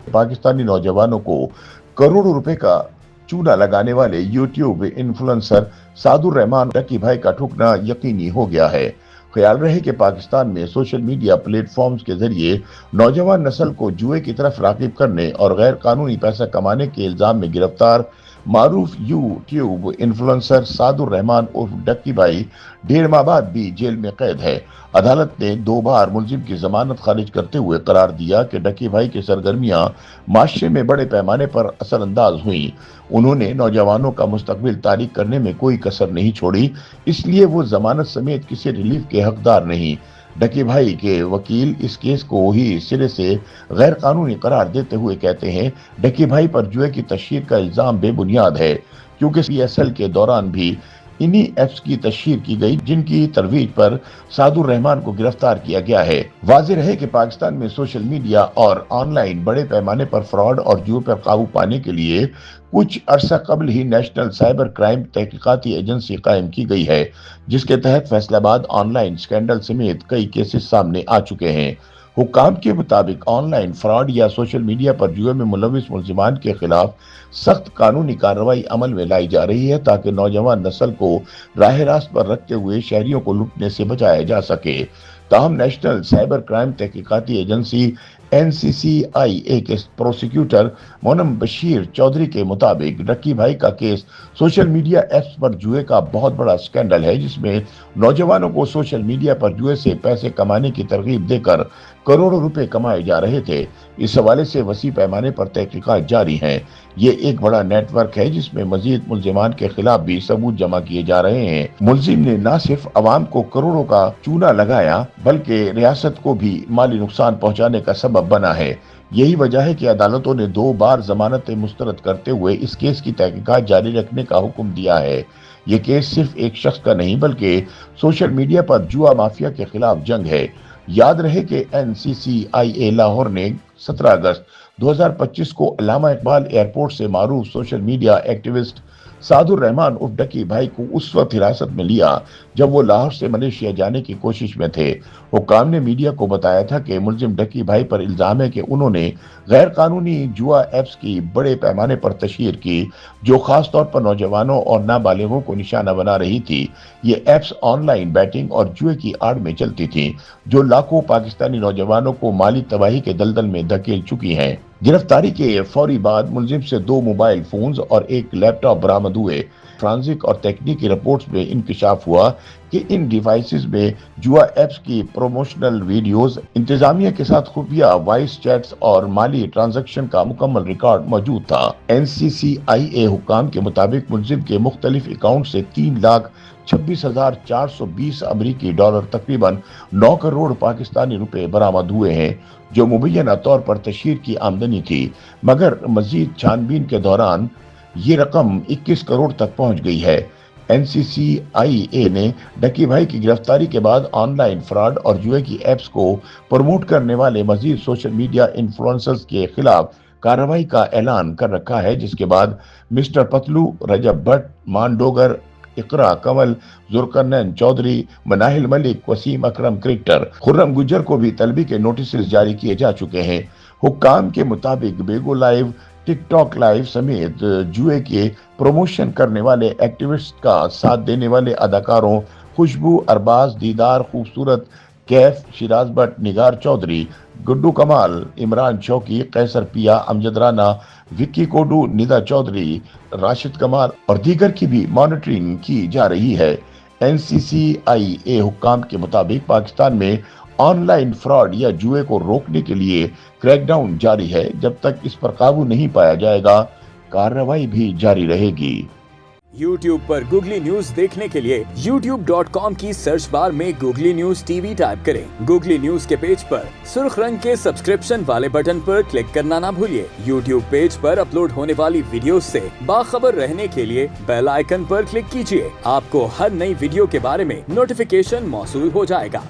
पाकिस्तानी नौजवानों को करोड़ों रुपए का चूना लगाने वाले यूट्यूब इन्फ्लुएंसर सादुर रहमान डकी भाई का ठुकना यकीनी हो गया है। ख्याल रहे कि पाकिस्तान में सोशल मीडिया प्लेटफॉर्म्स के जरिए नौजवान नस्ल को जुए की तरफ राग़िब करने और गैर कानूनी पैसा कमाने के इल्जाम में गिरफ्तार मारूफ यूट्यूब इन्फ्लुएंसर सादुर रहमान उर्फ डक्की भाई 1.5 माह बाद भी जेल में कैद है। अदालत ने 2 बार मुलजिम की जमानत खारिज करते हुए करार दिया कि डक्की भाई की सरगर्मियां माशरे में बड़े पैमाने पर असरअंदाज हुई। उन्होंने नौजवानों का मुस्तकबिल तारीक करने में कोई कसर नहीं छोड़ी, इसलिए वो जमानत समेत किसी रिलीफ के हकदार नहीं। डकी भाई के वकील इस केस को ही सिरे से गैर कानूनी करार देते हुए कहते हैं डकी भाई पर जुए की तशहीर का इल्जाम बेबुनियाद है, क्योंकि PSL के दौरान भी इन्हीं एप्स की तशहीर की गई जिनकी तरवीज पर सादुर रहमान को गिरफ्तार किया गया है। वाज़ेह है कि पाकिस्तान में सोशल मीडिया और ऑनलाइन बड़े पैमाने पर फ्रॉड और जुए पर काबू पाने के लिए कुछ अरसा कबल ही नेशनल साइबर क्राइम तहकीकाती एजेंसी कायम की गई है, जिसके तहत फैसलाबाद ऑनलाइन स्कैंडल समेत कई केसेस सामने आ चुके हैं। हुक्काम के मुताबिक ऑनलाइन फ्रॉड या सोशल मीडिया पर जुए में मुलविस मुल्जिमान के खिलाफ सख्त कानूनी कार्रवाई अमल में लाई जा रही है, ताकि नौजवान नस्ल को राह रास्त पर रखते हुए शहरियों को लूटने से बचाया जा सके। ताहम नेशनल साइबर क्राइम तहकीकाती एजेंसी NCCIA के प्रोसिक्यूटर मोनम बशीर चौधरी के मुताबिक डक्की भाई का केस सोशल मीडिया एप्स पर जुए का बहुत बड़ा स्कैंडल है, जिसमें नौजवानों को सोशल मीडिया पर जुए से पैसे कमाने की तरगीब देकर करोड़ों रुपए कमाए जा रहे थे। इस हवाले से वसी पैमाने पर तहकीकात जारी हैं। ये एक बड़ा नेटवर्क है जिसमें मजीद मुल्जिमान के खिलाफ भी सबूत जमा किए जा रहे हैं। मुल्जिम ने न सिर्फ अवाम को करोड़ों का चूना लगाया, बल्कि रियासत को भी माली नुकसान पहुंचाने का सबब बना है। यही वजह है कि अदालतों ने 2 बार जमानतें मुस्तरद करते हुए इस केस की तहकीकात जारी रखने का हुक्म दिया है। ये केस सिर्फ एक शख्स का नहीं, बल्कि सोशल मीडिया पर जुआ माफिया के खिलाफ जंग है। याद रहे कि NCCIA लाहौर ने 17 अगस्त 2025 को अल्लामा इकबाल एयरपोर्ट से मारूफ सोशल मीडिया एक्टिविस्ट सादुर रहमान उर्फ डकी भाई को उस वक्त हिरासत में लिया जब वो लाहौर से मलेशिया जाने की कोशिश में थे। हुक्काम ने मीडिया को बताया था कि मुल्जिम डकी भाई पर इल्जाम है कि उन्होंने गैर कानूनी जुआ एप्स की बड़े पैमाने पर तशहीर की, जो खास तौर पर नौजवानों और नाबालिगों को निशाना बना रही थी। ये एप्स ऑनलाइन बैटिंग और जुए की आड़ में चलती थी, जो लाखों पाकिस्तानी नौजवानों को माली तबाही के दलदल में धकेल चुकी हैं। गिरफ्तारी के फौरी बाद मुल्जिम से 2 मोबाइल फोन्स और 1 लैपटॉप बरामद हुए। फ्रांसिक और तकनीकी रिपोर्ट्स में इंकशाफ हुआ कि इन डिवाइसेस में जुआ एप्स की प्रोमोशनल वीडियोस, इंतजामिया के साथ खुफिया वॉइस चैट्स और माली ट्रांजैक्शन का मुकम्मल रिकॉर्ड मौजूद था। NCCIA हुक्काम के मुताबिक मुल्जिम के मुख्तलिफ अकाउंट से 3,26,420 अमरीकी डॉलर तकरीबन 9 करोड़ पाकिस्तानी रुपए बरामद हुए हैं, जो मुबैना तौर पर तशहीर की आमदनी थी, मगर मजीद छानबीन के दौरान ये रकम 21 करोड़ तक पहुंच गई है। NCCIA ने डकी भाई की गिरफ्तारी के बाद ऑनलाइन फ्रॉड और जुए की एप्स को प्रमोट करने वाले मजीद सोशल मीडिया इन्फ्लुएंसर्स के खिलाफ कार्रवाई का ऐलान कर रखा है, जिसके बाद मिस्टर पतलू, रजब भट्ट, मान डोगर, इकरा कंवल, जुल्करनैन चौधरी, मनाहिल मलिक, वसीम अकरम क्रिकेटर, खुर्रम गुज्जर को भी तलबी के नोटिस जारी किए जा चुके हैं। हुक्काम के मुताबिक बेगो लाइव, टिकटॉक लाइव समेत जुए के प्रमोशन करने वाले एक्टिविस्ट का साथ देने वाले अदाकारों खुशबू, अरबाज, दीदार, खूबसूरत, कैफ, शिराज भट्ट, निगार चौधरी, गुड्डू कमाल, इमरान चौकी, कैसर पिया, अमजद राना, विक्की कोडू, निदा चौधरी, राशिद कमाल और दीगर की भी मॉनिटरिंग की जा रही है। NCCIA हुक्काम के मुताबिक पाकिस्तान में ऑनलाइन फ्रॉड या जुए को रोकने के लिए क्रैकडाउन जारी है। जब तक इस पर काबू नहीं पाया जाएगा, कार्रवाई भी जारी रहेगी। YouTube पर गूगली न्यूज देखने के लिए youtube.com की सर्च बार में गूगली न्यूज TV टाइप करें। गूगली न्यूज के पेज पर सुर्ख रंग के सब्सक्रिप्शन वाले बटन पर क्लिक करना ना भूलिए। YouTube पेज पर अपलोड होने वाली वीडियोस से बाखबर रहने के लिए बेल आइकन पर क्लिक कीजिए। आपको हर नई वीडियो के बारे में नोटिफिकेशन मौसूल हो जाएगा।